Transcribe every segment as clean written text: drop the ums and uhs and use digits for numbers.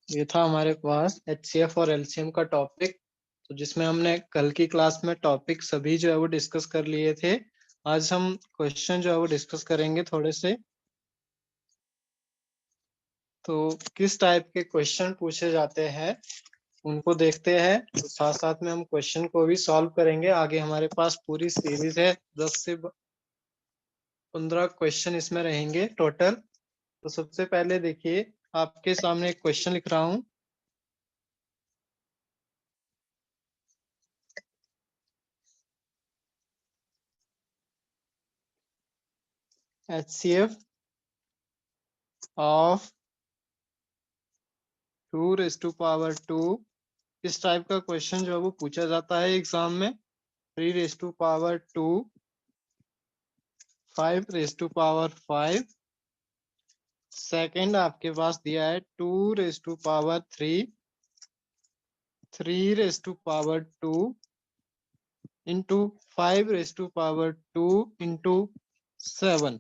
ये था हमारे पास HCF और LCM का टॉपिक, तो जिसमें हमने कल की क्लास में टॉपिक सभी जो है वो डिस्कस कर लिए थे। आज हम क्वेश्चन जो है वो डिस्कस करेंगे थोड़े से। तो किस टाइप के क्वेश्चन पूछे जाते हैं उनको देखते हैं, तो साथ साथ में हम क्वेश्चन को भी सॉल्व करेंगे। आगे हमारे पास पूरी सीरीज है, 10 से 15 क्वेश्चन इसमें रहेंगे टोटल। तो सबसे पहले देखिए, आपके सामने एक क्वेश्चन लिख रहा हूँ। HCF ऑफ 2⁻², इस टाइप का क्वेश्चन जो है वो पूछा जाता है एग्जाम में। 3⁻², 5⁻5, सेकंड आपके पास दिया है 2⁻3, 3⁻2 इंटू 5⁻2 इंटू 7,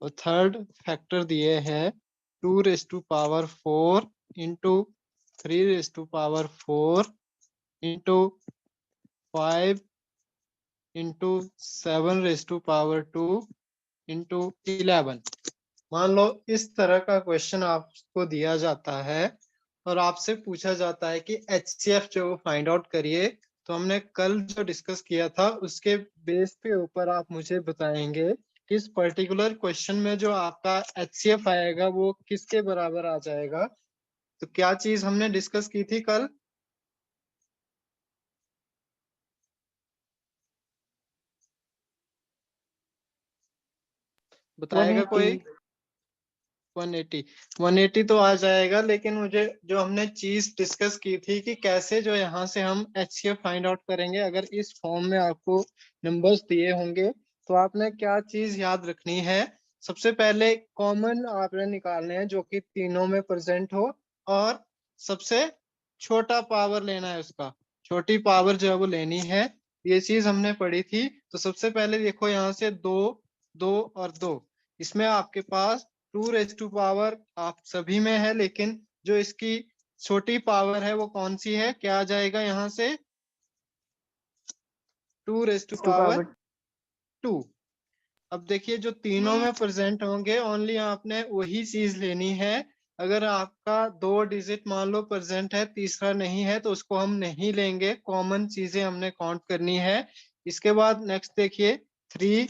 और थर्ड फैक्टर दिए हैं 2⁻4 इंटू 3⁻4 इंटू 5 इंटू 7⁻2 इंटू 11। मान लो इस तरह का क्वेश्चन आपको दिया जाता है और आपसे पूछा जाता है कि HCF जो फाइंड आउट करिए। तो हमने कल जो डिस्कस किया था उसके बेस पे ऊपर आप मुझे बताएंगे कि इस पर्टिकुलर क्वेश्चन में जो आपका HCF आएगा वो किसके बराबर आ जाएगा। तो क्या चीज हमने डिस्कस की थी कल? बताएगा 180। कोई? 180। 180 तो आ जाएगा, लेकिन मुझे जो हमने चीज डिस्कस की थी कि कैसे जो यहाँ से हम HCF फाइंड आउट करेंगे, अगर इस फॉर्म में आपको नंबर्स दिए होंगे तो आपने क्या चीज याद रखनी है। सबसे पहले कॉमन आपने निकालने हैं जो कि तीनों में प्रेजेंट हो, और सबसे छोटा पावर लेना है उसका, छोटी पावर जो है वो लेनी है। ये चीज हमने पढ़ी थी। तो सबसे पहले देखो, यहाँ से 2, 2 और 2, इसमें आपके पास 2⁻, आप सभी में है, लेकिन जो इसकी छोटी पावर है वो कौन सी है? क्या आ जाएगा यहाँ से? 2⁻²। अब देखिए, जो तीनों में प्रेजेंट होंगे ओनली आपने वही चीज लेनी है। अगर आपका 2 डिजिट मान लो प्रेजेंट है, तीसरा नहीं है, तो उसको हम नहीं लेंगे। कॉमन चीजें हमने काउंट करनी है। इसके बाद नेक्स्ट देखिए, 3,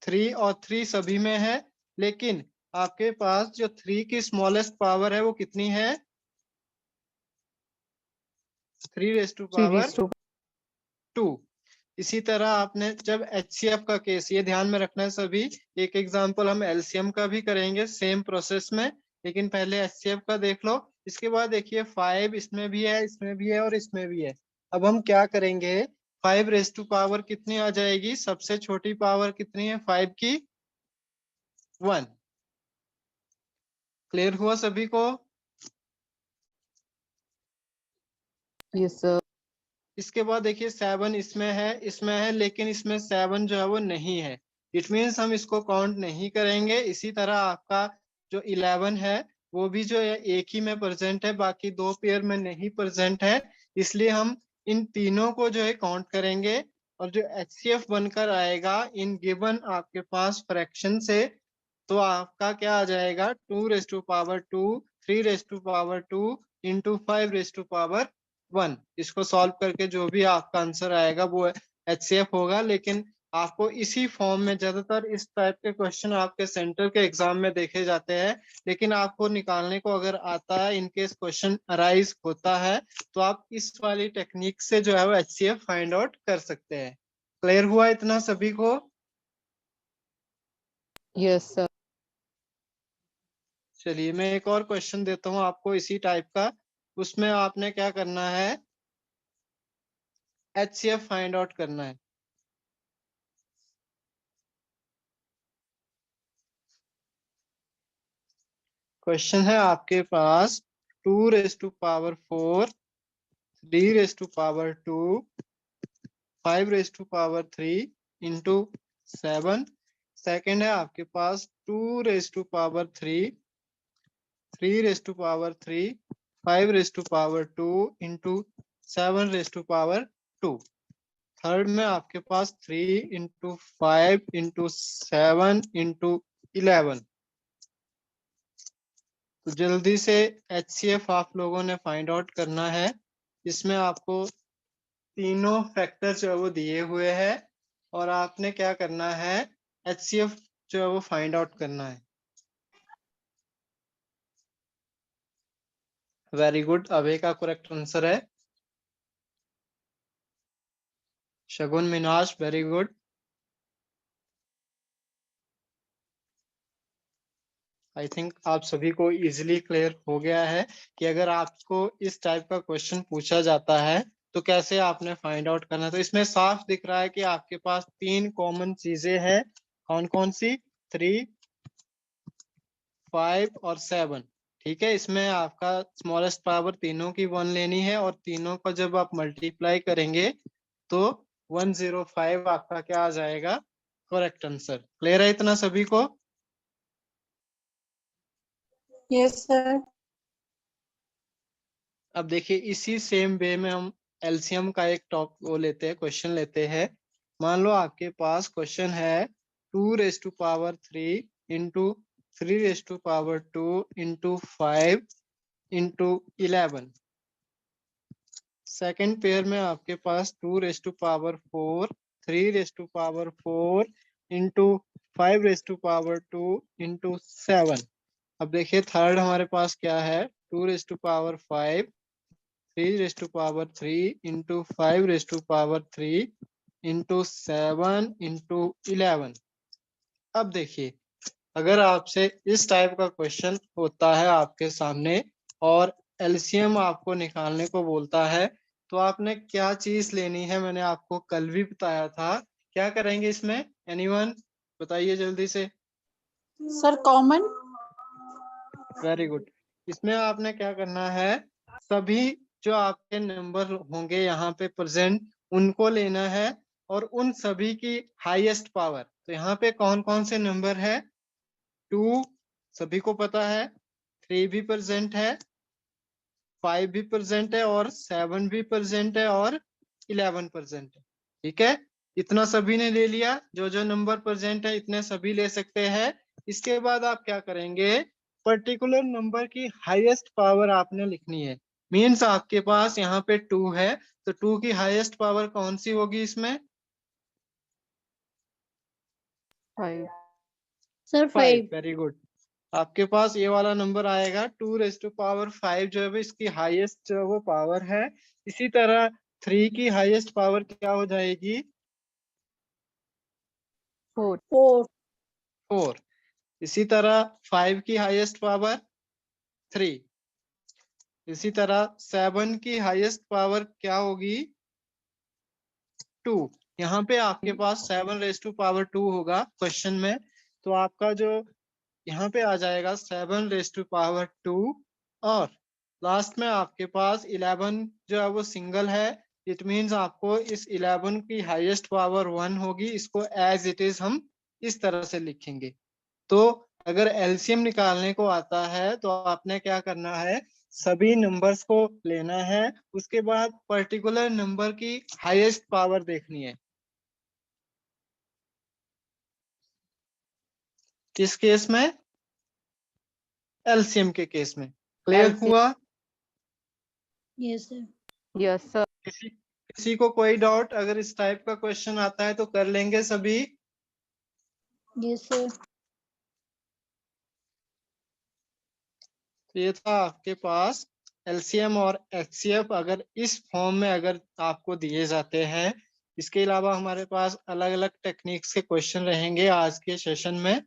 3 और 3 सभी में है, लेकिन आपके पास जो 3 की स्मॉलेस्ट पावर है वो कितनी है? 3⁻²। इसी तरह आपने जब HCF का केस, ये ध्यान में रखना है सभी। एक एग्जांपल हम LCM का भी करेंगे सेम प्रोसेस में, लेकिन पहले HCF का देख लो। इसके बाद देखिए 5 इसमें भी है, इसमें भी है और इसमें भी है। अब हम क्या करेंगे? 5⁻, कितनी आ जाएगी? सबसे छोटी पावर कितनी है 5 की? 1। क्लियर हुआ सभी को? Yes sir. इसके बाद देखिए 7 इसमें है, इसमें है, लेकिन इसमें 7 जो है वो नहीं है। इट मीन्स हम इसको काउंट नहीं करेंगे। इसी तरह आपका जो 11 है वो भी जो है एक ही में प्रेजेंट है, बाकी 2 पेयर में नहीं प्रेजेंट है। इसलिए हम इन तीनों को जो है काउंट करेंगे, और जो HCF बनकर आएगा इन गिवन आपके पास फ्रैक्शन से, तो आपका क्या आ जाएगा? 2⁻², 3⁻² इंटू 5⁻1। इसको सॉल्व करके जो भी आपका आंसर आएगा वो HCF होगा। लेकिन आपको इसी फॉर्म में, ज्यादातर इस टाइप के क्वेश्चन आपके सेंटर के एग्जाम में देखे जाते हैं, लेकिन आपको निकालने को अगर आता है, इनकेस क्वेश्चन अराइज होता है, तो आप इस वाली टेक्निक से जो है वो HCF फाइंड आउट कर सकते हैं। क्लियर हुआ इतना सभी को? Yes sir. चलिए मैं एक और क्वेश्चन देता हूँ आपको इसी टाइप का। उसमें आपने क्या करना है? HCF फाइंड आउट करना है। क्वेश्चन है आपके पास 2⁻4, 3⁻2, 5⁻3 इंटू 7। सेकेंड है आपके पास 2⁻3, 3 raise to power 3, 5 raise to power 2 into 7 raise to power 2। Third में आपके पास 3 इंटू 5 इंटू 7 इंटू 11। तो जल्दी से HCF आप लोगों ने फाइंड आउट करना है। इसमें आपको तीनों फैक्टर जो है वो दिए हुए हैं और आपने क्या करना है, HCF जो है वो फाइंड आउट करना है। वेरी गुड, अभय का करेक्ट आंसर है। शगुन मिनाश, वेरी गुड। आई थिंक आप सभी को इजीली क्लियर हो गया है कि अगर आपको इस टाइप का क्वेश्चन पूछा जाता है तो कैसे आपने फाइंड आउट करना है। तो इसमें साफ दिख रहा है कि आपके पास तीन कॉमन चीजें हैं। कौन कौन सी? 3, 5 और 7। ठीक है, इसमें आपका स्मॉलेस्ट पावर तीनों की 1 लेनी है और तीनों को जब आप मल्टीप्लाई करेंगे तो 105 आपका क्या आ जाएगा, करेक्ट आंसर। क्लियर है इतना सभी को? Yes sir. अब देखिए इसी सेम वे में हम एलसीएम का एक टॉप वो लेते हैं, क्वेश्चन लेते हैं। मान लो आपके पास क्वेश्चन है 2 raise to power 3 into 3 raise to power 2 into 5 into 11। Second pair में आपके पास 2 raise to power 4, 3 raise to power 4 into 5 raise to power 2 into 7। अब देखिए थर्ड हमारे पास क्या है, 2 raise to power 5, 3 raise to power 3 into 5 raise to power 3 into 7 into 11। अब देखिए अगर आपसे इस टाइप का क्वेश्चन होता है आपके सामने और एलसीएम आपको निकालने को बोलता है तो आपने क्या चीज लेनी है, मैंने आपको कल भी बताया था। क्या करेंगे इसमें, एनीवन बताइए जल्दी से। Sir common. Very good. इसमें आपने क्या करना है, सभी जो आपके नंबर होंगे यहाँ पे प्रेजेंट उनको लेना है और उन सभी की हाईएस्ट पावर। तो यहाँ पे कौन कौन से नंबर है, 2 सभी को पता है, 3 भी प्रेजेंट है, 5 भी प्रेजेंट है और 7 भी प्रेजेंट है और 11 प्रेजेंट है। ठीक है, इतना सभी ने ले लिया, जो जो नंबर प्रेजेंट है इतने सभी ले सकते हैं। इसके बाद आप क्या करेंगे, पर्टिकुलर नंबर की हाईएस्ट पावर आपने लिखनी है। मीन्स आपके पास यहाँ पे 2 है तो 2 की हाईएस्ट पावर कौन सी होगी इसमें? 5। सर 5। Very good. आपके पास ये वाला नंबर आएगा 2 रेज टू पावर 5 जो है वो इसकी हाईएस्ट जो है वो पावर है। इसी तरह 3 की हाईएस्ट पावर क्या हो जाएगी, 4। 4। 4। इसी तरह 5 की हाईएस्ट पावर 3। इसी तरह 7 की हाईएस्ट पावर क्या होगी, 2। यहाँ पे आपके पास 7 रेज टू पावर 2 होगा क्वेश्चन में, तो आपका जो यहाँ पे आ जाएगा 7 रेज टू पावर 2 और लास्ट में आपके पास 11 जो है वो सिंगल है। इट मीन्स आपको इस 11 की हाईएस्ट पावर 1 होगी, इसको एज इट इज हम इस तरह से लिखेंगे। तो अगर एलसीएम निकालने को आता है तो आपने क्या करना है, सभी नंबर्स को लेना है, उसके बाद पर्टिकुलर नंबर की हाईएस्ट पावर देखनी है। किस केस में, एलसीएम के केस में। क्लियर LCM हुआ? Yes sir. Yes sir. किसी को कोई डाउट, अगर इस टाइप का क्वेश्चन आता है तो कर लेंगे सभी? Yes sir. तो ये था आपके पास एलसीएम और एचसीएफ अगर इस फॉर्म में अगर आपको दिए जाते हैं। इसके अलावा हमारे पास अलग अलग टेक्निक्स के क्वेश्चन रहेंगे आज के सेशन में।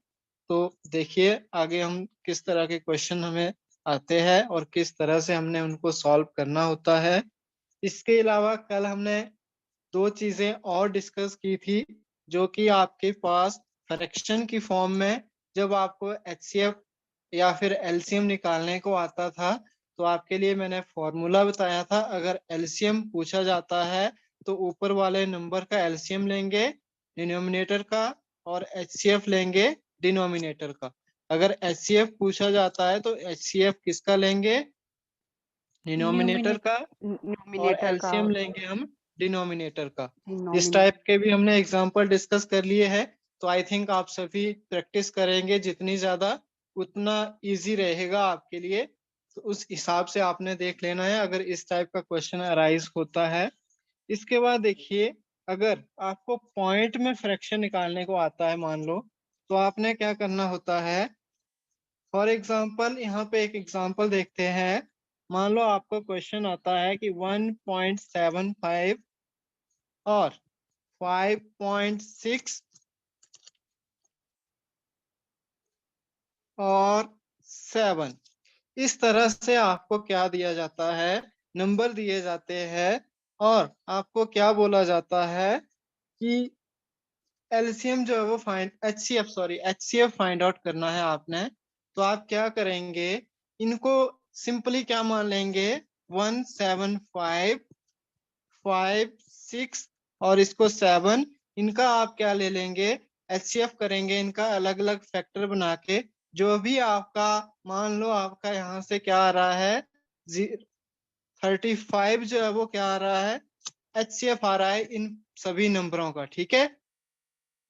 तो देखिए आगे हम किस तरह के क्वेश्चन हमें आते हैं और किस तरह से हमने उनको सॉल्व करना होता है। इसके अलावा कल हमने दो चीजें और डिस्कस की थी, जो कि आपके पास फ्रैक्शन की फॉर्म में जब आपको एचसीएफ या फिर एलसीएम निकालने को आता था तो आपके लिए मैंने फॉर्मूला बताया था। अगर एलसीएम पूछा जाता है तो ऊपर वाले नंबर का एलसीएम लेंगे डिनोमिनेटर का और एचसीएफ लेंगे डिनोमिनेटर का। अगर HCF पूछा जाता है तो HCF किसका लेंगे? डिनोमिनेटर का, और न्यूमिनेटर का एलसीएम लेंगे हम डिनोमिनेटर का। इस डिनोमिनेटर। टाइप के भी हमने एग्जांपल डिस्कस कर लिए हैं, तो आई थिंक आप सभी प्रैक्टिस करेंगे जितनी ज्यादा उतना इजी रहेगा आपके लिए। तो उस हिसाब से आपने देख लेना है अगर इस टाइप का क्वेश्चन अराइज होता है। इसके बाद देखिए, अगर आपको पॉइंट में फ्रैक्शन निकालने को आता है मान लो, तो आपने क्या करना होता है। फॉर एग्जाम्पल यहाँ पे एक एग्जाम्पल देखते हैं। मान लो आपको क्वेश्चन आता है कि 1.75 और 5.6 और 7, इस तरह से आपको क्या दिया जाता है, नंबर दिए जाते हैं, और आपको क्या बोला जाता है कि एलसीएम जो है वो एचसीएफ फाइंड आउट करना है आपने। तो आप क्या करेंगे, इनको सिंपली क्या मान लेंगे, 175, 5, 6 और इसको 7, इनका आप क्या ले लेंगे, एचसीएफ करेंगे इनका अलग अलग फैक्टर बना के। जो भी आपका मान लो आपका यहाँ से क्या आ रहा है, 35 जो है वो क्या आ रहा है, एचसीएफ आ रहा है इन सभी नंबरों का, ठीक है।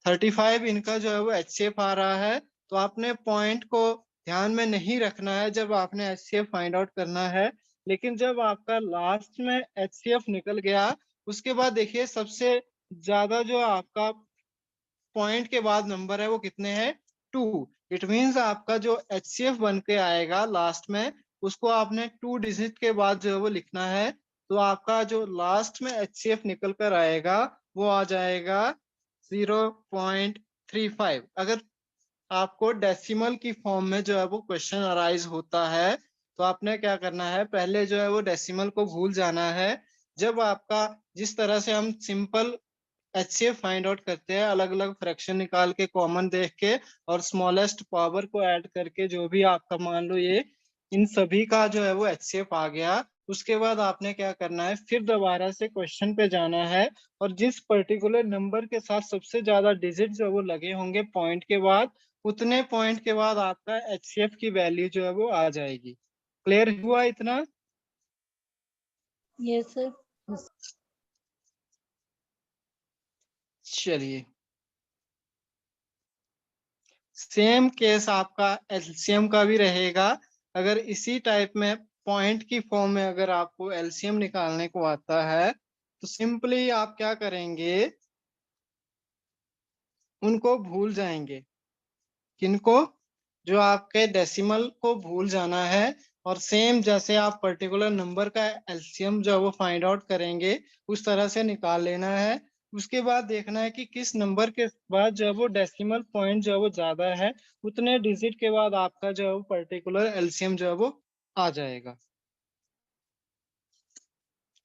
35 इनका जो है वो HCF आ रहा है। तो आपने पॉइंट को ध्यान में नहीं रखना है जब आपने HCF फाइंड आउट करना है। लेकिन जब आपका लास्ट में HCF निकल गया, उसके बाद देखिए सबसे ज्यादा जो आपका पॉइंट के बाद नंबर है वो कितने हैं, 2। इट मीन्स आपका जो HCF बन के आएगा लास्ट में, उसको आपने 2 डिजिट के बाद जो है वो लिखना है। तो आपका जो लास्ट में HCF निकल कर आएगा वो आ जाएगा 0.35। अगर आपको डेसिमल की फॉर्म में जो है वो क्वेश्चन अराइज होता है, तो आपने क्या करना है, पहले जो है वो डेसिमल को भूल जाना है। जब आपका जिस तरह से हम सिंपल HCF फाइंड आउट करते हैं, अलग अलग फ्रैक्शन निकाल के कॉमन देख के और स्मॉलेस्ट पावर को ऐड करके, जो भी आपका मान लो ये इन सभी का जो है वो HCF आ गया, उसके बाद आपने क्या करना है, फिर दोबारा से क्वेश्चन पे जाना है, और जिस पर्टिकुलर नंबर के साथ सबसे ज्यादा डिजिट जो है वो लगे होंगे पॉइंट के बाद, उतने पॉइंट के बाद आपका HCF की वैल्यू जो है वो आ जाएगी। क्लियर हुआ इतना? Yes sir. चलिए, सेम केस आपका एलसीएम का भी रहेगा। अगर इसी टाइप में पॉइंट की फॉर्म में अगर आपको एलसीएम निकालने को आता है, तो सिंपली आप क्या करेंगे, उनको भूल जाएंगे। किनको? जो आपके डेसिमल को भूल जाना है, और सेम जैसे आप पर्टिकुलर नंबर का एलसीएम जो है वो फाइंड आउट करेंगे, उस तरह से निकाल लेना है। उसके बाद देखना है कि किस नंबर के बाद जो है वो डेसिमल पॉइंट जो है वो ज्यादा है, उतने डिजिट के बाद आपका जो है वो पर्टिकुलर एलसीएम जो है वो आ जाएगा।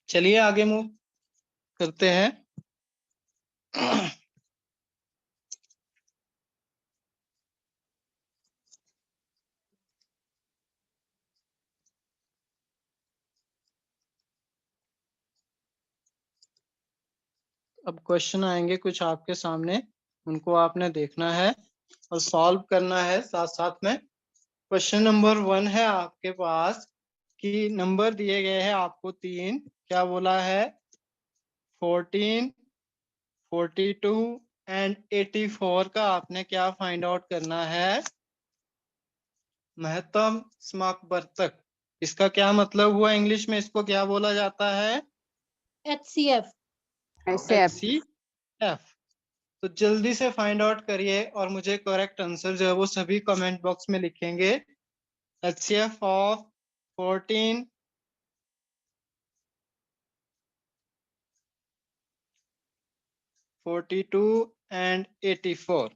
चलिए आगे मूव करते हैं। अब क्वेश्चन आएंगे कुछ आपके सामने, उनको आपने देखना है और सॉल्व करना है साथ साथ में। क्वेश्चन नंबर 1 है आपके पास कि नंबर दिए गए हैं आपको 3, क्या बोला है, 14, 42 एंड 84 का आपने क्या फाइंड आउट करना है, महत्तम समापवर्तक। इसका क्या मतलब हुआ, इंग्लिश में इसको क्या बोला जाता है, HCF। HCF। तो जल्दी से फाइंड आउट करिए और मुझे करेक्ट आंसर जो है वो सभी कमेंट बॉक्स में लिखेंगे। HCF of 14, 42 and 84।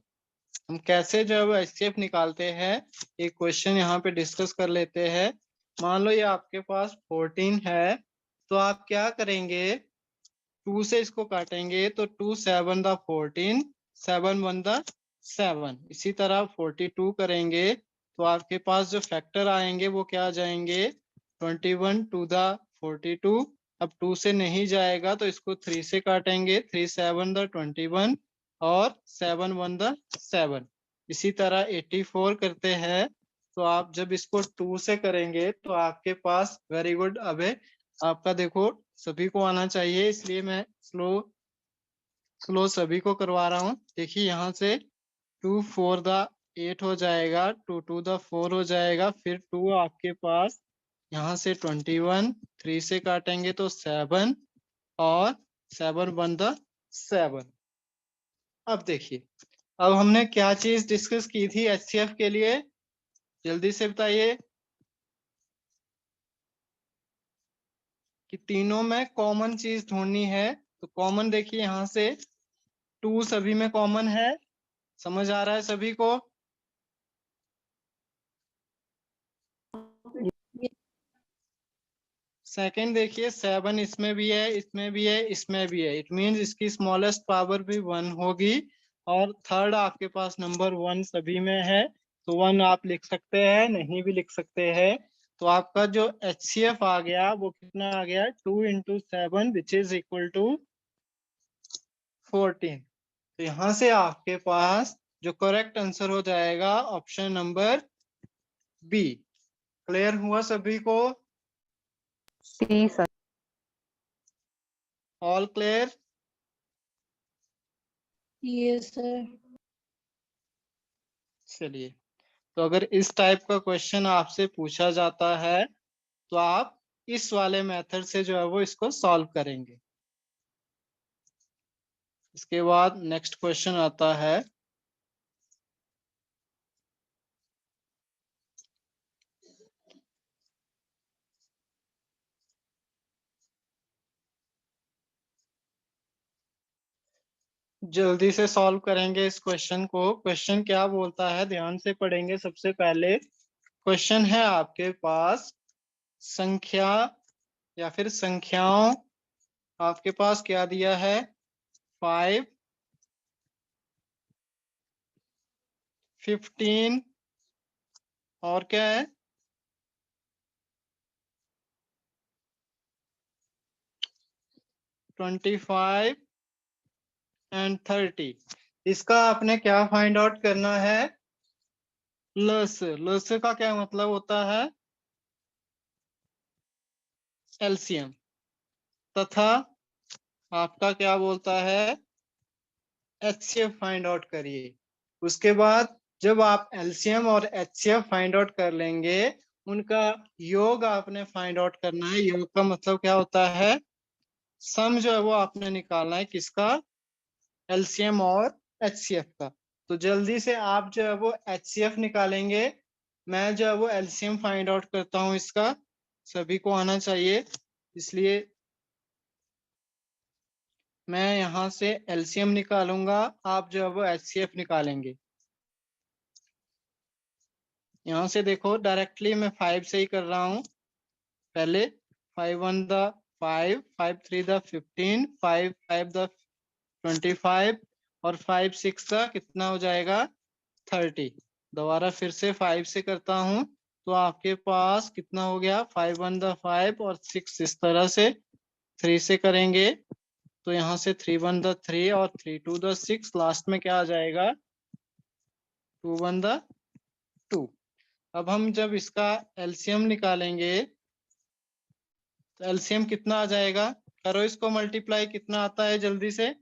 हम कैसे जो है वो HCF निकालते हैं, एक क्वेश्चन यहाँ पे डिस्कस कर लेते हैं। मान लो ये आपके पास 14 है, तो आप क्या करेंगे, 2 से इसको काटेंगे, तो 2 7 द 14, 7 1 द 7। इसी तरह 42 करेंगे, तो आपके पास जो फैक्टर आएंगे वो क्या आ जाएंगे, 21 2 द 42। अब 2 से नहीं जाएगा तो इसको 3 से काटेंगे, 3 7 द 21 और 7 1 द 7। इसी तरह 84 करते हैं, तो आप जब इसको 2 से करेंगे तो आपके पास वेरी गुड। अबे आपका देखो सभी को आना चाहिए, इसलिए मैं स्लो सभी को करवा रहा हूँ। देखिए यहाँ से 2 4 द 8 हो जाएगा, 2 2 द 4 हो जाएगा, फिर 2 आपके पास यहाँ से 21, 3 से काटेंगे तो 7 और 7 1 द 7। अब देखिए, अब हमने क्या चीज डिस्कस की थी HCF के लिए, जल्दी से बताइए। कि तीनों में कॉमन चीज ढूंढनी है। तो कॉमन देखिए यहाँ से 2 सभी में कॉमन है, समझ आ रहा है सभी को? सेकंड देखिए 7 इसमें भी है, इसमें भी है, इसमें भी है। इट मींस इसकी स्मॉलेस्ट पावर भी 1 होगी। और थर्ड आपके पास नंबर 1 सभी में है, तो 1 आप लिख सकते हैं, नहीं भी लिख सकते हैं। तो आपका जो HCF आ गया वो कितना आ गया, 2 × 7 विच इज इक्वल टू 14। तो यहाँ से आपके पास जो करेक्ट आंसर हो जाएगा ऑप्शन नंबर बी। क्लियर हुआ सभी को? Yes sir. All clear? Yes, sir. चलिए, तो अगर इस टाइप का क्वेश्चन आपसे पूछा जाता है तो आप इस वाले मेथड से जो है वो इसको सॉल्व करेंगे। इसके बाद नेक्स्ट क्वेश्चन आता है, जल्दी से सॉल्व करेंगे इस क्वेश्चन को। क्वेश्चन क्या बोलता है ध्यान से पढ़ेंगे। सबसे पहले क्वेश्चन है आपके पास संख्या या फिर संख्याओं, आपके पास क्या दिया है 5, 15 और क्या है 25 एंड 30। इसका आपने क्या फाइंड आउट करना है, लस। लस का क्या मतलब होता है एलसीएम। तथा आपका क्या बोलता है HCF फाइंड आउट करिए। उसके बाद जब आप LCM और HCF फाइंड आउट कर लेंगे, उनका योग आपने फाइंड आउट करना है। योग का मतलब क्या होता है, सम जो है वो आपने निकालना है, किसका, LCM और HCF का। तो जल्दी से आप जो है वो HCF निकालेंगे, मैं जो है वो LCM फाइंड आउट करता हूँ इसका। सभी को आना चाहिए, इसलिए मैं यहाँ से LCM निकालूंगा, आप जो है वो HCF निकालेंगे। यहाँ से देखो डायरेक्टली मैं 5 से ही कर रहा हूँ। पहले 5 1 द 5, 5 3 द 15, 5 5 द 25 और 5 6 का कितना हो जाएगा 30। दोबारा फिर से 5 से करता हूँ, तो आपके पास कितना हो गया 5 1 द 5 और 6 इस तरह से। 3 से करेंगे तो यहाँ से 3 1 द 3 और 3 2 द 6, लास्ट में क्या आ जाएगा 2 1 द 2। अब हम जब इसका एलसीएम निकालेंगे तो एलसीएम कितना आ जाएगा, करो इसको मल्टीप्लाई, कितना आता है जल्दी से।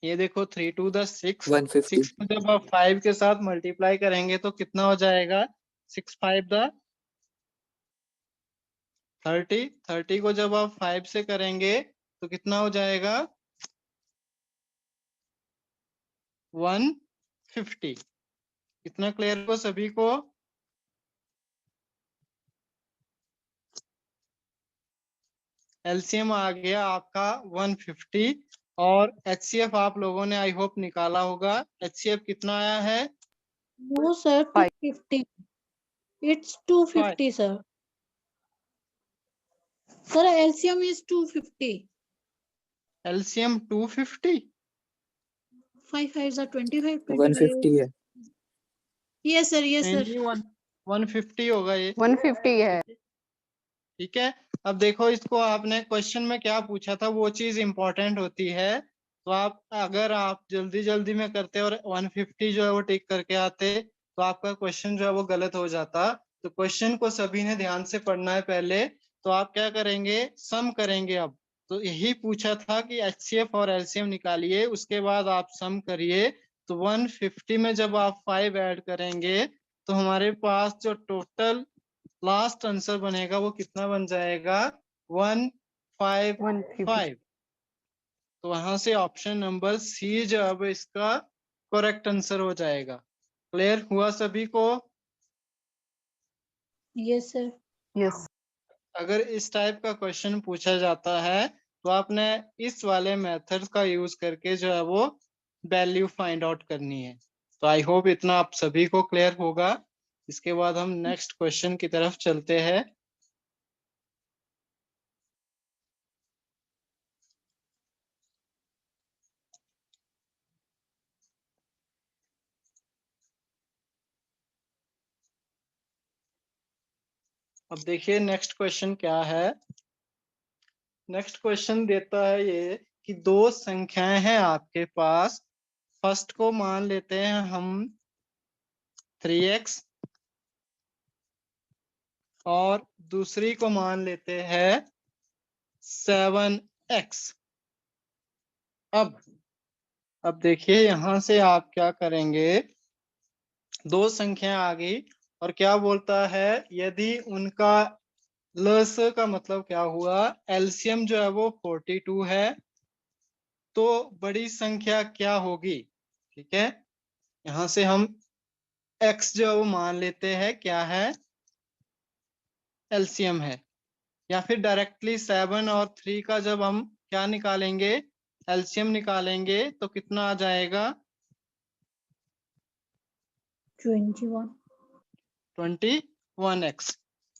ये देखो 3 2 द 6, 150 6 को जब आप 5 के साथ मल्टीप्लाई करेंगे तो कितना हो जाएगा 6 5 द 30, 30 को जब आप 5 से करेंगे तो कितना हो जाएगा 150। कितना क्लियर हो सभी को? एलसीएम आ गया आपका 150 और HCF आप लोगों ने आई होप निकाला होगा। HCF कितना आया है No, sir. 250. It's 250, sir. Sir, LCM is 250. LCM 250। 5 5s are 25. 150 है। Yes, sir. Yes, sir. नहीं 150 होगा ये, 150 है। ठीक है। अब देखो इसको आपने क्वेश्चन में क्या पूछा था वो चीज इंपॉर्टेंट होती है। तो आप अगर आप जल्दी जल्दी में करते और 150 जो है वो टिक करके आते तो आपका क्वेश्चन जो है वो गलत हो जाता। तो क्वेश्चन को सभी ने ध्यान से पढ़ना है पहले। तो आप क्या करेंगे, सम करेंगे। अब तो यही पूछा था कि एचसीएफ और एलसीएम निकालिए, उसके बाद आप सम करिए। तो 150 में जब आप 5 ऐड करेंगे तो हमारे पास जो टोटल लास्ट आंसर बनेगा वो कितना बन जाएगा, 155। 150। तो वहां से ऑप्शन नंबर सी जो अब इसका करेक्ट आंसर हो जाएगा। क्लियर हुआ सभी को? Yes, sir. यस। अगर इस टाइप का क्वेश्चन पूछा जाता है तो आपने इस वाले मेथड का यूज करके जो है वो वैल्यू फाइंड आउट करनी है। तो आई होप इतना आप सभी को क्लियर होगा। इसके बाद हम नेक्स्ट क्वेश्चन की तरफ चलते हैं। अब देखिए नेक्स्ट क्वेश्चन क्या है। नेक्स्ट क्वेश्चन देता है ये कि दो संख्याएं हैं आपके पास। फर्स्ट को मान लेते हैं हम 3x और दूसरी को मान लेते हैं 7x। अब देखिए यहां से आप क्या करेंगे, दो संख्या आ गई और क्या बोलता है, यदि उनका लस का मतलब क्या हुआ, एलसीएम जो है वो 42 है तो बड़ी संख्या क्या होगी। ठीक है, यहां से हम x जो है वो मान लेते हैं क्या है, एलसीएम है। या फिर डायरेक्टली 7 और 3 का जब हम क्या निकालेंगे, एलसीएम निकालेंगे तो कितना आ जाएगा, 21. 21x।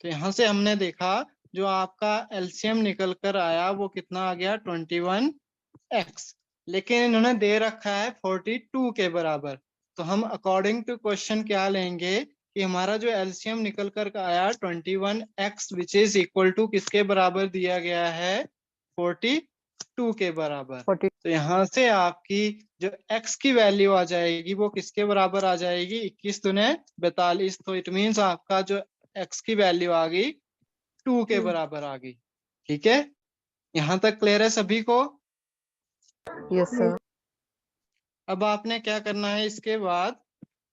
तो यहां से हमने देखा जो आपका एलसीएम निकल कर आया वो कितना आ गया, 21x। लेकिन इन्होंने दे रखा है 42 के बराबर। तो हम अकॉर्डिंग टू क्वेश्चन क्या लेंगे कि हमारा जो एलसीएम निकल कर आया 21x which is equal to किसके बराबर दिया गया है, 42 के बराबर। 40। तो यहाँ से आपकी जो x की वैल्यू आ जाएगी वो किसके बराबर आ जाएगी, 21 दूने 42। तो इट मीन्स आपका जो x की वैल्यू आ गई 2 के बराबर आ गई। ठीक है, यहाँ तक क्लियर है सभी को? Yes sir. अब आपने क्या करना है, इसके बाद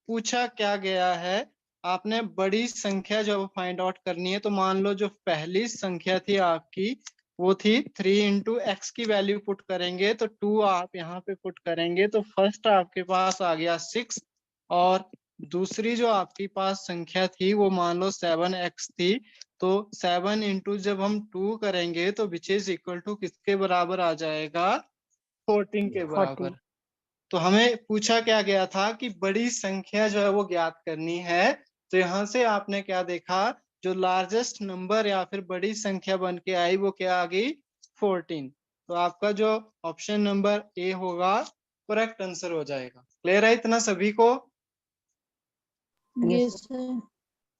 पूछा क्या गया है, आपने बड़ी संख्या जो फाइंड आउट करनी है। तो मान लो जो पहली संख्या थी आपकी वो थी 3 इंटू एक्स की वैल्यू पुट करेंगे तो 2 आप यहाँ पे पुट करेंगे तो फर्स्ट आपके पास आ गया 6। और दूसरी जो आपके पास संख्या थी वो मान लो 7x थी। तो 7 इंटू जब हम 2 करेंगे तो विच इज इक्वल टू किसके बराबर आ जाएगा, 14 के 40। बराबर। तो हमें पूछा क्या गया था कि बड़ी संख्या जो है वो ज्ञात करनी है। तो यहाँ से आपने क्या देखा, जो लार्जेस्ट नंबर या फिर बड़ी संख्या बन के आई वो क्या आ गई, 14। तो आपका जो ऑप्शन नंबर ए होगा करेक्ट आंसर हो जाएगा। क्लियर है इतना सभी को? Yes, sir.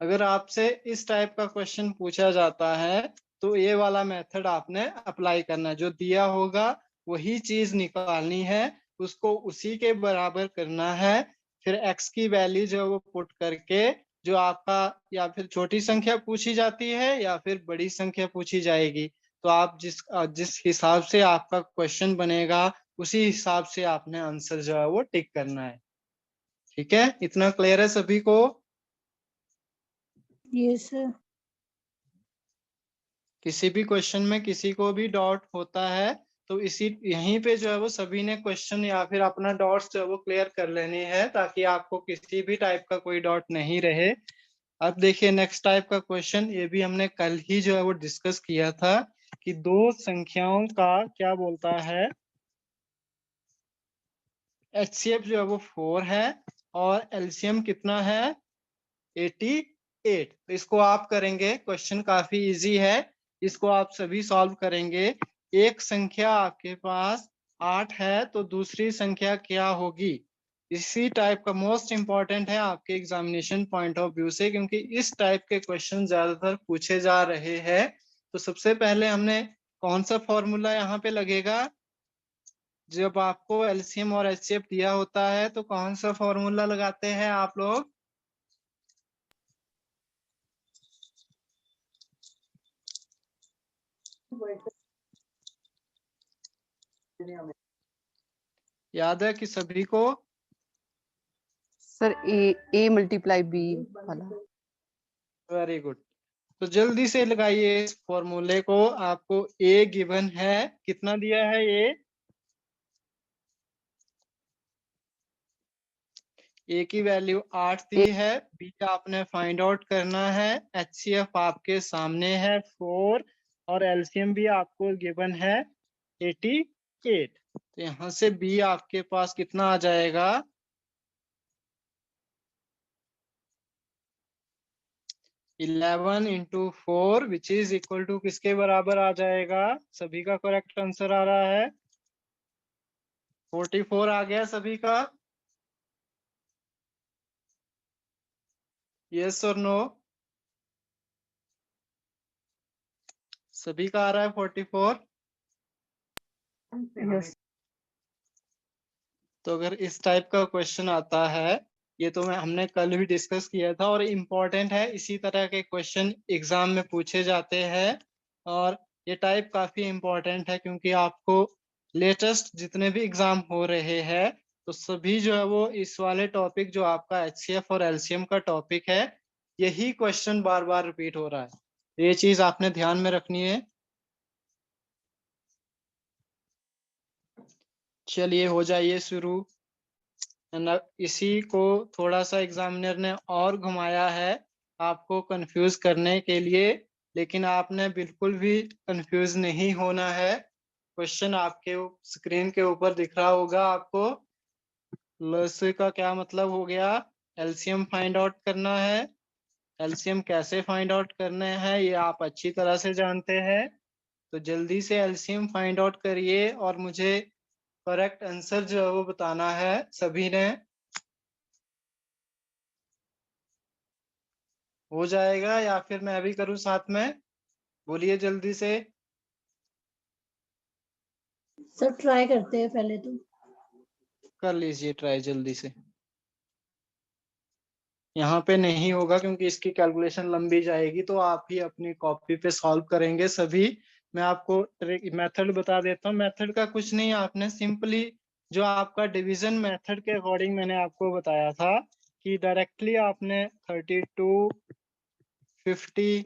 अगर आपसे इस टाइप का क्वेश्चन पूछा जाता है तो ये वाला मेथड आपने अप्लाई करना है, जो दिया होगा वही चीज निकालनी है, उसको उसी के बराबर करना है। फिर x की वैल्यू जो है वो पुट करके जो आपका या फिर छोटी संख्या पूछी जाती है या फिर बड़ी संख्या पूछी जाएगी तो आप जिस हिसाब से आपका क्वेश्चन बनेगा उसी हिसाब से आपने आंसर जो है वो टिक करना है। ठीक है, इतना क्लियर है सभी को? Yes, sir. किसी भी क्वेश्चन में किसी को भी डाउट होता है तो इसी यहीं पे जो है वो सभी ने क्वेश्चन या फिर अपना डाउट्स जो है वो क्लियर कर लेने हैं ताकि आपको किसी भी टाइप का कोई डाउट नहीं रहे। अब देखिए नेक्स्ट टाइप का क्वेश्चन, ये भी हमने कल ही जो है वो डिस्कस किया था कि दो संख्याओं का क्या बोलता है, एचसीएफ जो है वो 4 है और एलसीएम कितना है, 88। तो इसको आप करेंगे, क्वेश्चन काफी इजी है, इसको आप सभी सॉल्व करेंगे। एक संख्या आपके पास 8 है तो दूसरी संख्या क्या होगी। इसी टाइप का मोस्ट इंपॉर्टेंट है आपके एग्जामिनेशन पॉइंट ऑफ व्यू से, क्योंकि इस टाइप के क्वेश्चन ज्यादातर पूछे जा रहे हैं। तो सबसे पहले हमने कौन सा फॉर्मूला यहाँ पे लगेगा? जब आपको एलसीएम और एचसीएफ दिया होता है तो कौन सा फॉर्मूला लगाते हैं आप लोग? याद है कि सभी को? सर ए मल्टीप्लाई बी वाला। Very good. तो जल्दी से लगाइए इस फॉर्मूले को। आपको ए गिवन है, कितना दिया है ए की वैल्यू 8 दी है, बी आपने फाइंड आउट करना है, एचसीएफ आपके सामने है 4 और एलसीएम भी आपको गिवन है 88। तो यहाँ से बी आपके पास कितना आ जाएगा? 11 into 4 which is equal to किसके बराबर आ जाएगा? सभी का करेक्ट आंसर आ रहा है 44 आ गया सभी का? यस और नो? सभी का आ रहा है 44? यस। तो अगर इस टाइप का क्वेश्चन आता है, ये तो हमने कल भी डिस्कस किया था और इम्पोर्टेंट है, इसी तरह के क्वेश्चन एग्जाम में पूछे जाते हैं और ये टाइप काफी इम्पोर्टेंट है क्योंकि आपको लेटेस्ट जितने भी एग्जाम हो रहे हैं तो सभी जो है वो इस वाले टॉपिक जो आपका एचसीएफ और एलसीएम का टॉपिक है, यही क्वेश्चन बार बार रिपीट हो रहा है। ये चीज आपने ध्यान में रखनी है। चलिए हो जाइए शुरू। इसी को थोड़ा सा एग्जामिनर ने और घुमाया है आपको कंफ्यूज करने के लिए, लेकिन आपने बिल्कुल भी कंफ्यूज नहीं होना है। क्वेश्चन आपके स्क्रीन के ऊपर दिख रहा होगा आपको। लस का क्या मतलब हो गया? एलसीएम फाइंड आउट करना है। एलसीएम कैसे फाइंड आउट करना है ये आप अच्छी तरह से जानते हैं। तो जल्दी से एलसीएम फाइंड आउट करिए और मुझे करेक्ट आंसर जो है वो बताना है सभी ने। हो जाएगा या फिर मैं अभी करूं साथ में? बोलिए जल्दी से। सर ट्राई करते हैं पहले तो। कर लीजिए ट्राई जल्दी से। यहाँ पे नहीं होगा क्योंकि इसकी कैलकुलेशन लंबी जाएगी, तो आप ही अपनी कॉपी पे सॉल्व करेंगे सभी। मैं आपको मेथड बता देता हूँ। मेथड का कुछ नहीं, आपने सिंपली जो आपका डिवीजन मेथड के अकॉर्डिंग मैंने आपको बताया था कि डायरेक्टली आपने 32, 50,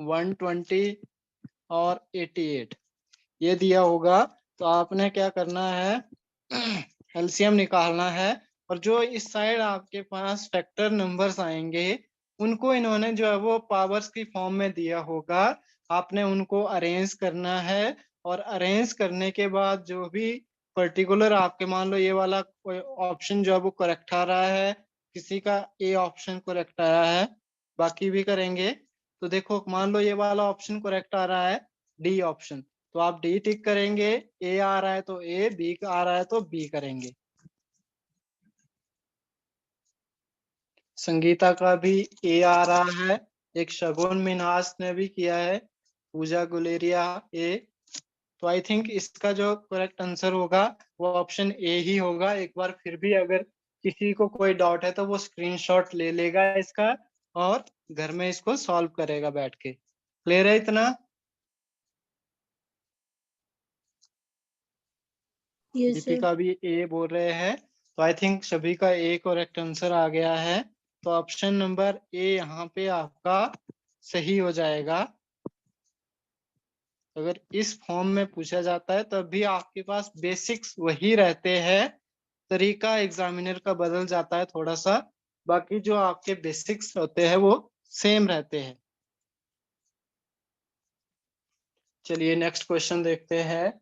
120 और 88 ये दिया होगा, तो आपने क्या करना है एलसीएम निकालना है और जो इस साइड आपके पास फैक्टर नंबर्स आएंगे उनको इन्होंने जो है वो पावर्स की फॉर्म में दिया होगा, आपने उनको अरेंज करना है और अरेंज करने के बाद जो भी पर्टिकुलर आपके मान लो ये वाला कोई ऑप्शन जो है वो करेक्ट आ रहा है, किसी का ए ऑप्शन करेक्ट आया है, बाकी भी करेंगे। तो देखो मान लो ये वाला ऑप्शन करेक्ट आ रहा है डी ऑप्शन, तो आप डी टिक करेंगे, ए आ रहा है तो ए, बी आ रहा है तो बी करेंगे। संगीता का भी ए आ रहा है, एक शगुन मिनहास ने भी किया है, पूजा गुलेरिया ए। तो आई थिंक इसका जो करेक्ट आंसर होगा वो ऑप्शन ए ही होगा। एक बार फिर भी अगर किसी को कोई डाउट है तो वो स्क्रीनशॉट ले लेगा इसका और घर में इसको सॉल्व करेगा बैठ के। क्लियर है इतना? Yes sir. दीपिका भी ए बोल रहे हैं, तो आई थिंक सभी का ए करेक्ट आंसर आ गया है। तो ऑप्शन नंबर ए यहाँ पे आपका सही हो जाएगा। अगर इस फॉर्म में पूछा जाता है तब भी आपके पास बेसिक्स वही रहते हैं, तरीका एग्जामिनर का बदल जाता है थोड़ा सा, बाकी जो आपके बेसिक्स होते हैं वो सेम रहते हैं। चलिए नेक्स्ट क्वेश्चन देखते हैं।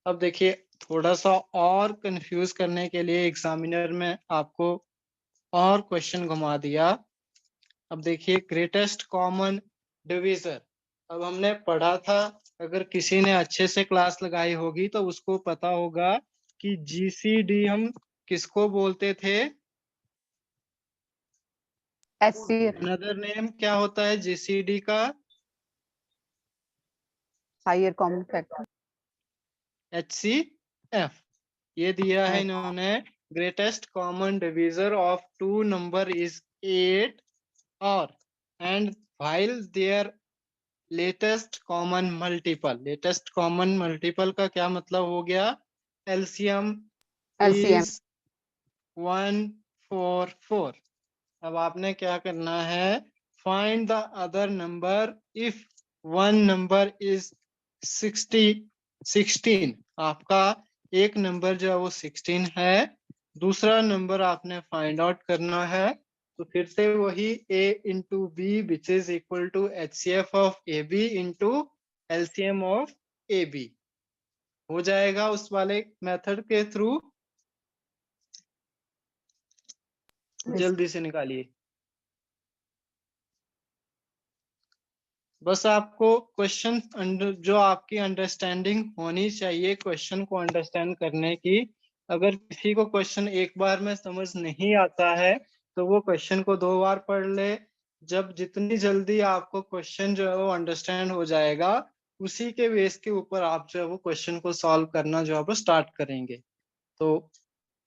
अब देखिए थोड़ा सा और कंफ्यूज करने के लिए एग्जामिनर में आपको और क्वेश्चन घुमा दिया। अब देखिए ग्रेटेस्ट कॉमन डिवीजर, अब हमने पढ़ा था, अगर किसी ने अच्छे से क्लास लगाई होगी तो उसको पता होगा कि जीसीडी हम किसको बोलते थे? HCF अनदर नेम क्या होता है जीसीडी का? Higher common factor. HCF। ये दिया है इन्होंने, greatest common divisor of two number is 8 और and while their latest common multiple. Latest common multiple का क्या मतलब हो गया? LCM LCM is 144। अब आपने क्या करना है, find the other number if one number is 16। आपका एक नंबर जो है वो 16 है, दूसरा नंबर आपने फाइंड आउट करना है। तो फिर से वही a into B which is equal to HCF of AB into LCM of AB हो जाएगा उस वाले मेथड के थ्रू। जल्दी से निकालिए। बस आपको क्वेश्चन जो आपकी अंडरस्टैंडिंग होनी चाहिए क्वेश्चन को अंडरस्टैंड करने की। अगर किसी को क्वेश्चन एक बार में समझ नहीं आता है तो वो क्वेश्चन को 2 बार पढ़ ले। जब जितनी जल्दी आपको क्वेश्चन जो है वो अंडरस्टैंड हो जाएगा, उसी के बेस के ऊपर आप जो है वो क्वेश्चन को सॉल्व करना जो है वो स्टार्ट करेंगे। तो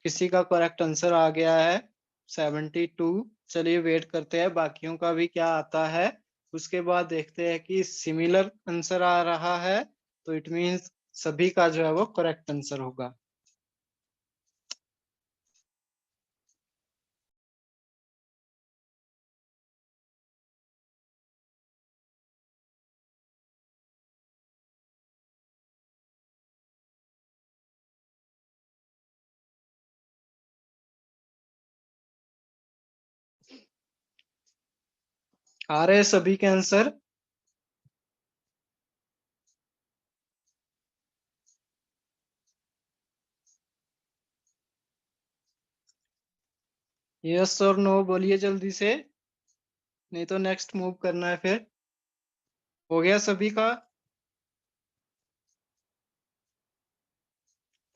किसी का करेक्ट आंसर आ गया है 72। चलिए वेट करते हैं बाकियों का भी क्या आता है। उसके बाद देखते हैं कि सिमिलर आंसर आ रहा है तो इट मींस सभी का जो है वो करेक्ट आंसर होगा। आ रहे हैं सभी के आंसर? यस और नो बोलिए जल्दी से, नहीं तो नेक्स्ट मूव करना है फिर। हो गया सभी का?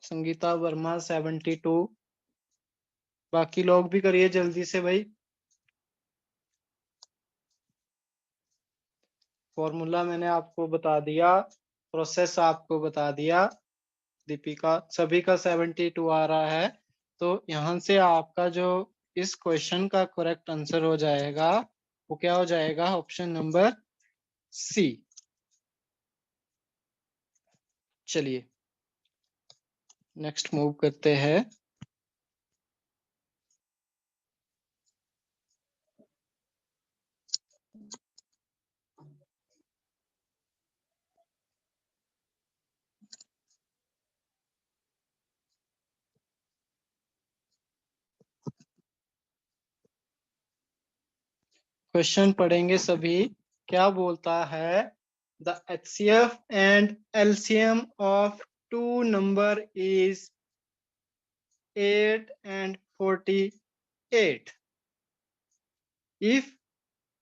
संगीता वर्मा 72। बाकी लोग भी करिए जल्दी से भाई। फॉर्मूला मैंने आपको बता दिया, प्रोसेस आपको बता दिया। दीपिका सभी का 72 आ रहा है। तो यहाँ से आपका जो इस क्वेश्चन का करेक्ट आंसर हो जाएगा वो क्या हो जाएगा? Option number C. चलिए नेक्स्ट मूव करते हैं। क्वेश्चन पढ़ेंगे सभी। क्या बोलता है? The HCF and LCM of two number is 8 and 48 if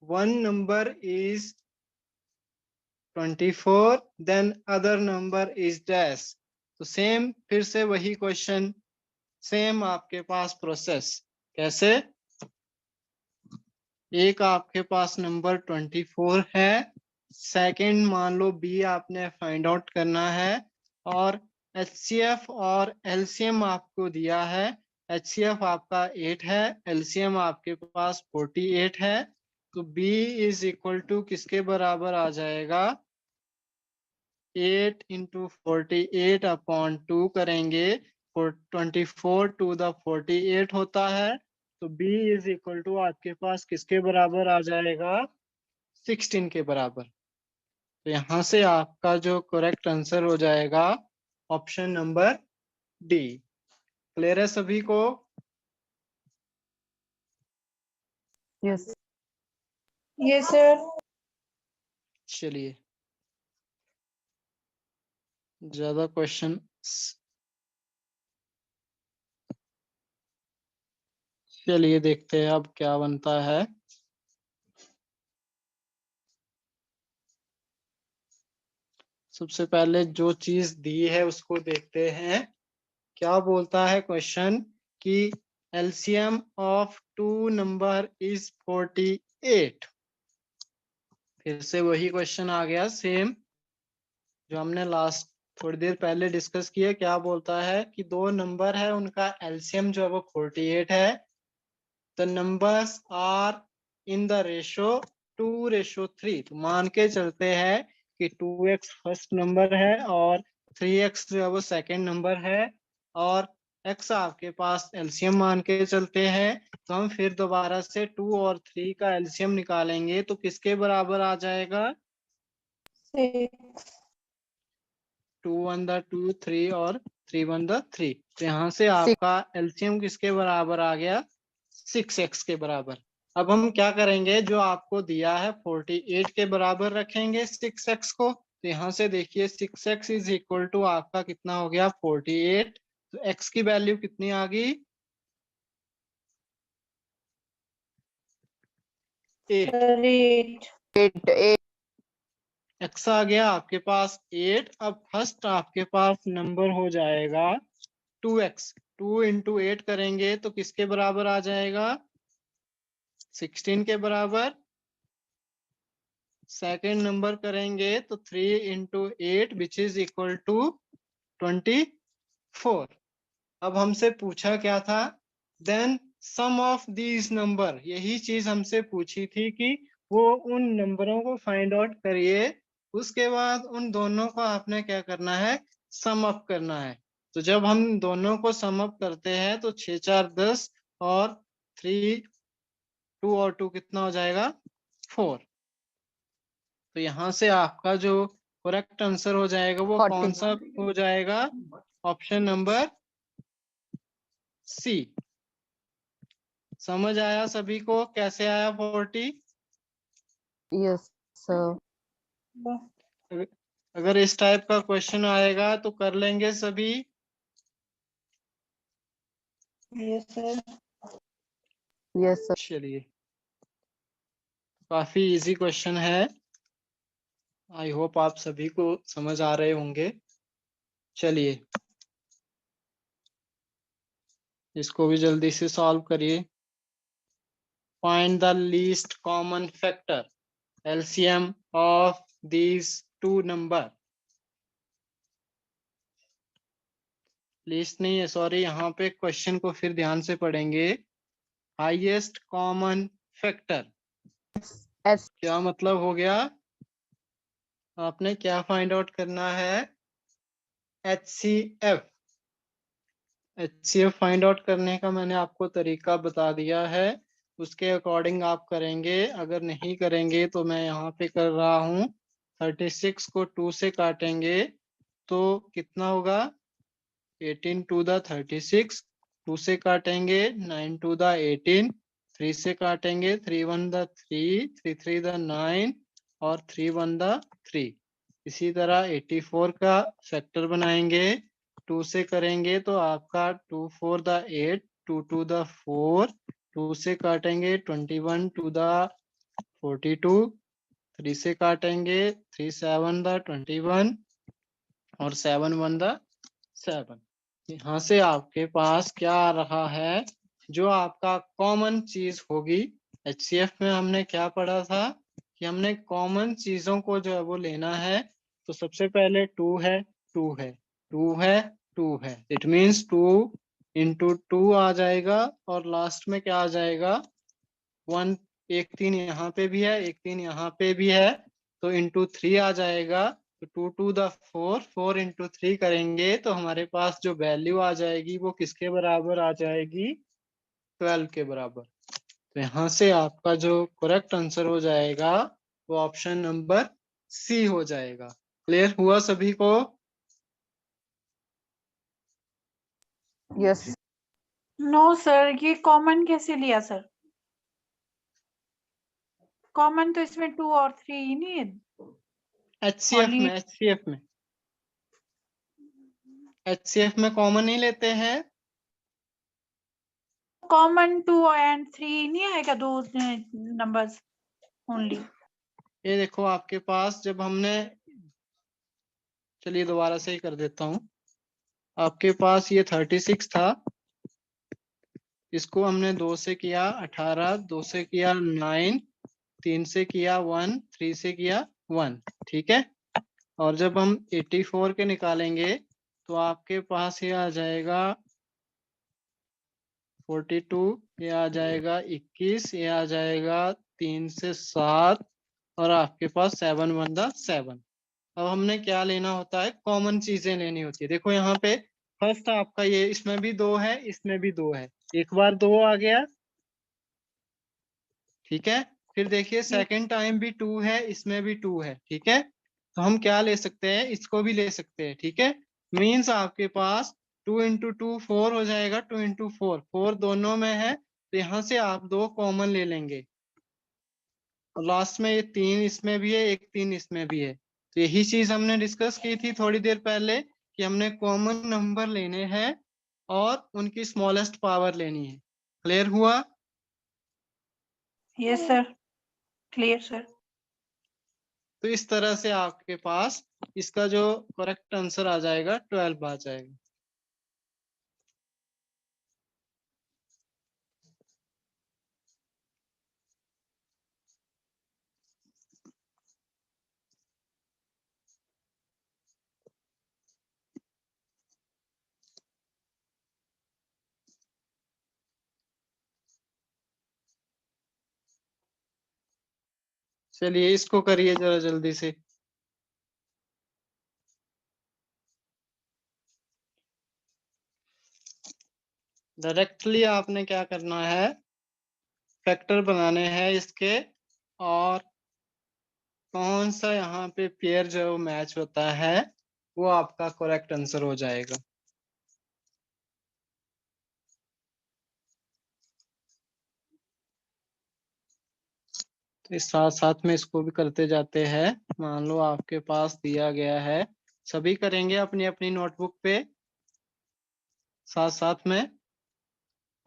one number is 24 then other number is dash। तो सेम फिर से वही क्वेश्चन, सेम आपके पास प्रोसेस। कैसे? एक आपके पास नंबर 24 है, सेकंड मान लो बी आपने फाइंड आउट करना है, और HCF और LCM आपको दिया है। HCF आपका 8 है, LCM आपके पास 48 है। तो B इज इक्वल टू किसके बराबर आ जाएगा? 8 इंटू 48 अपॉन 2 करेंगे, 24 टू द 48 होता है। तो B इज इक्वल टू आपके पास किसके बराबर आ जाएगा? 16 के बराबर। तो यहाँ से आपका जो करेक्ट आंसर हो जाएगा ऑप्शन नंबर डी। क्लियर है सभी को? Yes yes sir. चलिए ज्यादा क्वेश्चन, चलिए देखते हैं अब क्या बनता है। सबसे पहले जो चीज दी है उसको देखते हैं। क्या बोलता है क्वेश्चन कि LCM of two number is 48। फिर से वही क्वेश्चन आ गया सेम जो हमने लास्ट थोड़ी देर पहले डिस्कस किया। क्या बोलता है कि दो नंबर है, उनका एलसीएम जो है वो 48 है। The numbers are in the ratio 2:3। तो मान के चलते हैं कि 2x फर्स्ट नंबर है और 3x जो है वो सेकंड नंबर है, और x आपके पास एलसीएम मान के चलते हैं। तो हम फिर दोबारा से 2 और 3 का एलसीएम निकालेंगे तो किसके बराबर आ जाएगा? 6। 2 1 द 2 3 और 3 1 द 3। तो यहाँ से आपका एलसीएम किसके बराबर आ गया? 6x के बराबर। अब हम क्या करेंगे, जो आपको दिया है 48 के बराबर रखेंगे 6x को। तो यहाँ से देखिए 6x इज इक्वल टू आपका कितना हो गया? 48। तो x की वैल्यू कितनी आ गई? 8। सर 8। 8 x आ गया आपके पास 8। अब फर्स्ट आपके पास नंबर हो जाएगा 2x। 2 इंटू 8 करेंगे तो किसके बराबर आ जाएगा? 16 के बराबर। सेकेंड नंबर करेंगे तो 3 into 8 which is equal to 24। अब हमसे पूछा क्या था? Then sum of these number. यही चीज हमसे पूछी थी कि वो उन नंबरों को फाइंड आउट करिए, उसके बाद उन दोनों को आपने क्या करना है? सम अप करना है। तो जब हम दोनों को सम अप करते हैं तो 6 4 10 और 3 2 और 2 कितना हो जाएगा? 4। तो यहाँ से आपका जो करेक्ट आंसर हो जाएगा वो 40 कौन सा हो जाएगा? Option number C. समझ आया सभी को कैसे आया 40? yes sir अगर इस टाइप का क्वेश्चन आएगा तो कर लेंगे सभी? Yes sir. yes sir चलिए, काफी इजी क्वेश्चन है। आई होप आप सभी को समझ आ रहे होंगे। चलिए इसको भी जल्दी से सॉल्व करिए। Find the least common factor LCM of these two number. List नहीं है, सॉरी, यहाँ पे क्वेश्चन को फिर ध्यान से पढ़ेंगे। हाईएस्ट कॉमन फैक्टर S क्या मतलब हो गया? आपने क्या फाइंड आउट करना है? HCF। HCF फाइंड आउट करने का मैंने आपको तरीका बता दिया है, उसके अकॉर्डिंग आप करेंगे। अगर नहीं करेंगे तो मैं यहाँ पे कर रहा हूँ। 36 को 2 से काटेंगे तो कितना होगा? 18 टू द 36। 2 से काटेंगे 9 टू द 18। 3 से काटेंगे 3 1 द 3, 3 3 द 9 और 3 1 द 3। इसी तरह 84 का फैक्टर बनाएंगे। 2 से करेंगे तो आपका 2 4 द 8, 2 2 द 4। 2 से काटेंगे 21 टू द 42। 3 से काटेंगे 3 7 द 21 और 7 1 द 7। यहाँ से आपके पास क्या आ रहा है? जो आपका कॉमन चीज होगी। HCF में हमने क्या पढ़ा था कि हमने कॉमन चीजों को जो है वो लेना है। तो सबसे पहले 2 है, 2 है, 2 है, 2 है। इट मीन्स 2 इंटू 2 आ जाएगा और लास्ट में क्या आ जाएगा? 1। एक 3 यहाँ पे भी है, एक 3 यहाँ पे भी है, तो इंटू 3 आ जाएगा। तो 2 2 द 4, 4 इंटू 3 करेंगे तो हमारे पास जो वैल्यू आ जाएगी वो किसके बराबर आ जाएगी? 12 के बराबर। तो यहाँ से आपका जो करेक्ट आंसर हो जाएगा वो ऑप्शन नंबर सी हो जाएगा। क्लियर हुआ सभी को? yes नो सर, ये कॉमन कैसे लिया सर? कॉमन तो इसमें 2 और 3 ही नहीं है। HCF Only में, HCF में कॉमन नहीं लेते हैं। कॉमन 2 एंड 3 नहीं आएगा, दो नंबर्स ओनली। ये देखो आपके पास जब हमने, चलिए दोबारा से ही कर देता हूँ। आपके पास ये 36 था, इसको हमने 2 से किया 18, 2 से किया 9, 3 से किया 1, 3 से किया 1, ठीक है। और जब हम 84 के निकालेंगे तो आपके पास ये आ जाएगा 42, ये आ जाएगा 21, ये आ जाएगा 3 से 7, और आपके पास 7 1 7। अब हमने क्या लेना होता है, कॉमन चीजें लेनी होती है। देखो यहाँ पे फर्स्ट आपका ये, इसमें भी 2 है, इसमें भी 2 है, एक बार 2 आ गया, ठीक है। फिर देखिए सेकंड टाइम भी 2 है, इसमें भी 2 है, ठीक है। तो हम क्या ले सकते हैं, इसको भी ले सकते हैं, ठीक है। मीन्स आपके पास 2 इंटू 2 4 हो जाएगा, 2 इंटू 4 4 दोनों में है, तो यहाँ से आप 2 कॉमन ले लेंगे। और लास्ट में ये 3 इसमें भी है, एक 3 इसमें भी है। तो यही चीज हमने डिस्कस की थी थोड़ी देर पहले कि हमने कॉमन नंबर लेने हैं और उनकी स्मॉलेस्ट पावर लेनी है। क्लियर हुआ? Yes sir, clear sir. तो इस तरह से आपके पास इसका जो करेक्ट आंसर आ जाएगा 12 आ जाएगा। चलिए इसको करिए जरा जल्दी से। डायरेक्टली आपने क्या करना है, फैक्टर बनाने हैं इसके, और कौन सा यहाँ पे पेयर जो मैच होता है वो आपका करेक्ट आंसर हो जाएगा। तो इस साथ साथ में इसको भी करते जाते हैं। मान लो आपके पास दिया गया है, सभी करेंगे अपनी अपनी नोटबुक पे साथ साथ में।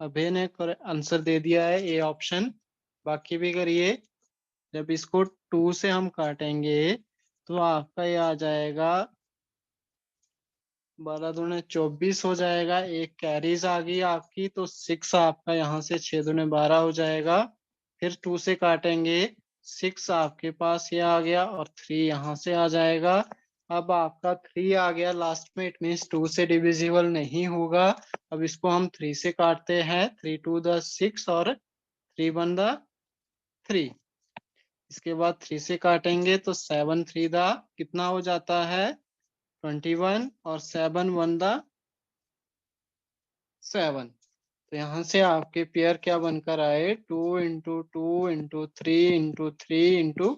अभय ने आंसर दे दिया है ए ऑप्शन, बाकी भी करिए। जब इसको 2 से हम काटेंगे तो आपका ये आ जाएगा 12 दूने 24 हो जाएगा, एक कैरीज आ गई आपकी, तो 6 आपका यहाँ से 6 दूने 12 हो जाएगा। फिर 2 से काटेंगे, 6 आपके पास ये आ गया, और 3 यहाँ से आ जाएगा। अब आपका 3 आ गया लास्ट में, इट मीन्स 2 से डिविजिबल नहीं होगा। अब इसको हम 3 से काटते हैं, 3 2 6 और 3 1 3। इसके बाद 3 से काटेंगे तो 7 3 कितना हो जाता है 21, और 7 1 7। तो यहाँ से आपके पेयर क्या बनकर आए, 2 इंटू 2 इंटू 3 इंटू 3 इंटू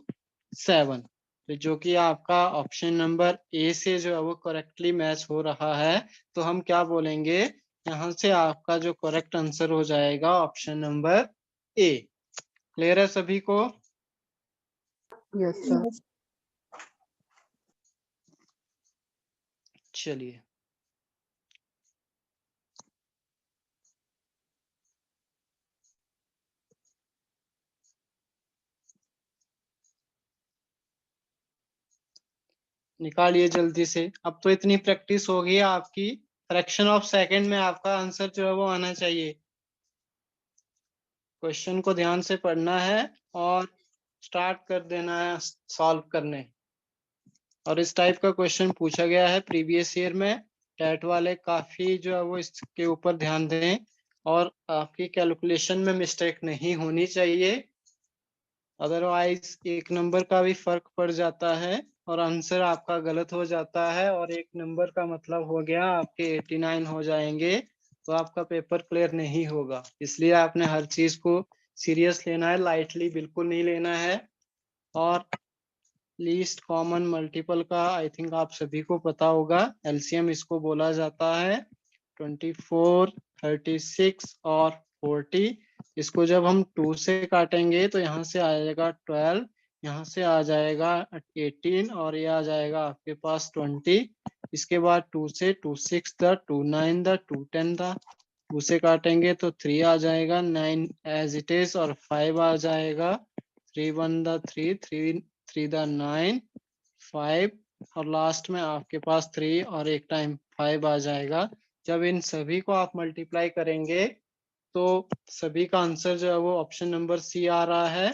7। तो जो कि आपका ऑप्शन नंबर ए से जो है वो करेक्टली मैच हो रहा है। तो हम क्या बोलेंगे, यहाँ से आपका जो करेक्ट आंसर हो जाएगा ऑप्शन नंबर ए। क्लियर है सभी को? Yes, sir. चलिए निकालिए जल्दी से। अब तो इतनी प्रैक्टिस हो गई है आपकी, फ्रैक्शन ऑफ सेकंड में आपका आंसर जो है वो आना चाहिए। क्वेश्चन को ध्यान से पढ़ना है और स्टार्ट कर देना है सॉल्व करने। और इस टाइप का क्वेश्चन पूछा गया है प्रीवियस ईयर में, टैट वाले काफी जो है वो इसके ऊपर ध्यान दें, और आपकी कैलकुलेशन में मिस्टेक नहीं होनी चाहिए, अदरवाइज एक नंबर का भी फर्क पड़ जाता है और आंसर आपका गलत हो जाता है, और एक नंबर का मतलब हो गया आपके 89 हो जाएंगे, तो आपका पेपर क्लियर नहीं होगा। इसलिए आपने हर चीज को सीरियस लेना है, लाइटली बिल्कुल नहीं लेना है। और लीस्ट कॉमन मल्टीपल का आई थिंक आप सभी को पता होगा, एलसीएम इसको बोला जाता है। 24, 36 और 40, इसको जब हम 2 से काटेंगे तो यहाँ से आ जाएगा 12, यहाँ से आ जाएगा 18, और ये आ जाएगा आपके पास 20। इसके बाद 2 से 2 6 2 9 2 10 2 से काटेंगे तो 3 आ जाएगा, 9 एज इट इज, और 5 आ जाएगा, 3 1 3 3 3 9 5, और लास्ट में आपके पास 3 और एक टाइम 5 आ जाएगा। जब इन सभी को आप मल्टीप्लाई करेंगे तो सभी का आंसर जो है वो ऑप्शन नंबर सी आ रहा है।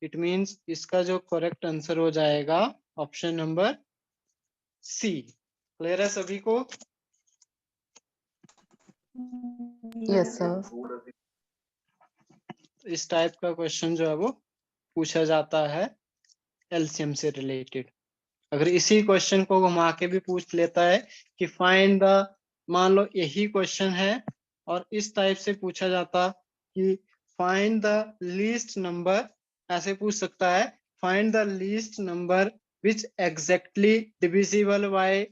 इट मींस इसका जो करेक्ट आंसर हो जाएगा ऑप्शन नंबर सी। क्लियर है सभी को? Yes, sir. इस टाइप का क्वेश्चन जो है वो पूछा जाता है एलसीएम से रिलेटेड। अगर इसी क्वेश्चन को घुमा के भी पूछ लेता है कि फाइंड द, मान लो यही क्वेश्चन है और इस टाइप से पूछा जाता कि फाइंड द लीस्ट नंबर, ऐसे पूछ सकता है find the least number which exactly divisible by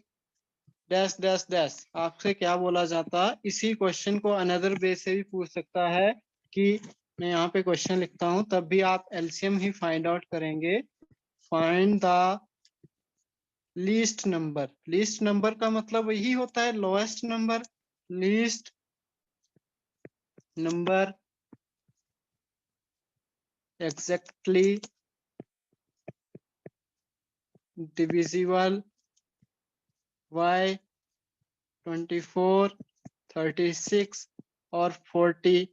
dash dash dash, आपसे क्या बोला जाता? इसी क्वेश्चन को अनदर वे से भी पूछ सकता है कि मैं यहाँ पे क्वेश्चन लिखता हूँ तब भी आप एलसीएम ही फाइंड आउट करेंगे। Find the least number, least number का मतलब यही होता है lowest number, least number exactly divisible by 24, 36 और 40,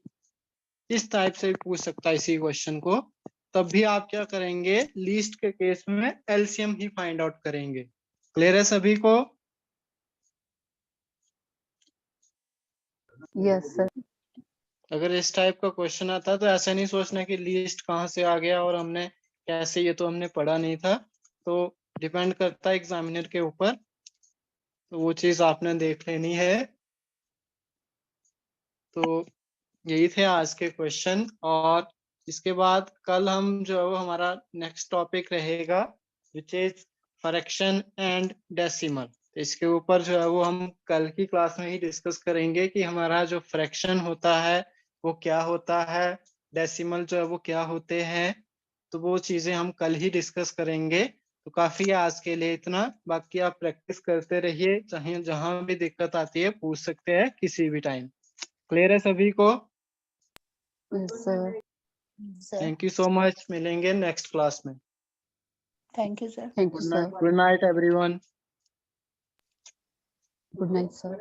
इस टाइप से पूछ सकता है इसी क्वेश्चन को। तब भी आप क्या करेंगे, लीस्ट के केस में एलसीएम ही फाइंड आउट करेंगे। क्लियर है सभी को? Yes, sir. अगर इस टाइप का क्वेश्चन आता है तो ऐसा नहीं सोचना कि लीस्ट कहाँ से आ गया और हमने कैसे, ये तो हमने पढ़ा नहीं था। तो डिपेंड करता है एग्जामिनर के ऊपर, तो वो चीज आपने देख लेनी है। तो यही थे आज के क्वेश्चन, और इसके बाद कल हम जो है वो हमारा नेक्स्ट टॉपिक रहेगा which is fraction and decimal. इसके ऊपर जो है वो हम कल की क्लास में ही डिस्कस करेंगे कि हमारा जो फ्रैक्शन होता है वो क्या होता है, डेसिमल जो है वो क्या होते हैं। तो वो चीजें हम कल ही डिस्कस करेंगे। तो काफी है आज के लिए इतना, बाकी आप प्रैक्टिस करते रहिए, चाहे जहां भी दिक्कत आती है पूछ सकते हैं किसी भी टाइम। क्लियर है सभी को? Yes, sir. Thank you so much, मिलेंगे नेक्स्ट क्लास में। Thank you, sir. Thank you, sir. Good night everyone. Good night, sir.